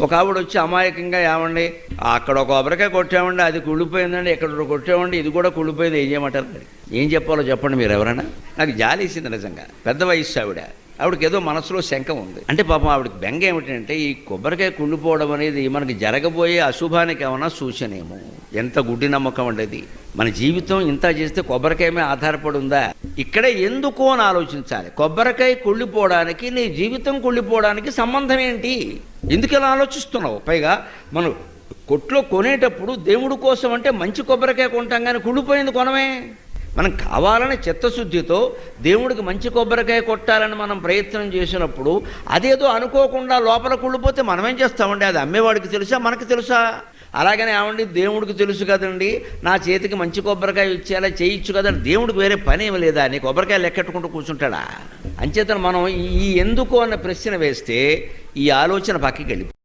ఒక ఆవిడ వచ్చి అమాయకంగా ఏమండి అక్కడ ఒక కొబ్బరికాయ కొట్టామండి, అది కుళ్ళిపోయిందండి, ఇక్కడ కొట్టామండి, ఇది కూడా కుళ్ళిపోయింది, ఏం చేయమంటారు? ఏం చెప్పాలో చెప్పండి మీరు ఎవరైనా. నాకు జాలేసింది నిజంగా. పెద్ద వయస్సు ఆవిడకి ఏదో మనసులో శంక ఉంది. అంటే పాపం ఆవిడకి బెంగ ఏమిటంటే ఈ కొబ్బరికాయ కుళ్ళిపోవడం అనేది మనకి జరగబోయే అశుభానికి ఏమన్నా సూచనేమో. ఎంత గుడ్డి నమ్మకం ఉండేది. మన జీవితం ఇంత చేస్తే కొబ్బరికాయ మీద ఆధారపడి ఉందా? ఇక్కడే ఎందుకు అని ఆలోచించాలి. కొబ్బరికాయ కుళ్ళిపోవడానికి నీ జీవితం కుళ్ళిపోవడానికి సంబంధం ఏంటి? ఎందుకు ఇలా ఆలోచిస్తున్నావు? పైగా మనం కొట్లో కొనేటప్పుడు దేవుడి కోసం అంటే మంచి కొబ్బరికాయ కొంటాం, కానీ కుళ్ళిపోయింది కొనమే. మనం కావాలని చిత్తశుద్ధితో దేవుడికి మంచి కొబ్బరికాయ కొట్టాలని మనం ప్రయత్నం చేసినప్పుడు అదేదో అనుకోకుండా లోపల కుళ్ళిపోతే మనమేం చేస్తామండి? అది అమ్మేవాడికి తెలుసా, మనకి తెలుసా? అలాగనే ఏమండి, దేవుడికి తెలుసు కదండి, నా చేతికి మంచి కొబ్బరికాయ ఇచ్చేలా చేయొచ్చు కదండి. దేవుడికి వేరే పని ఏమి లేదా? నీ కొబ్బరికాయ లెక్కెట్టుకుంటూ కూర్చుంటాడా? అంచేతను మనం ఈ ఎందుకు అన్న ప్రశ్న వేస్తే ఈ ఆలోచన పక్కకి వెళ్ళిపోతుంది.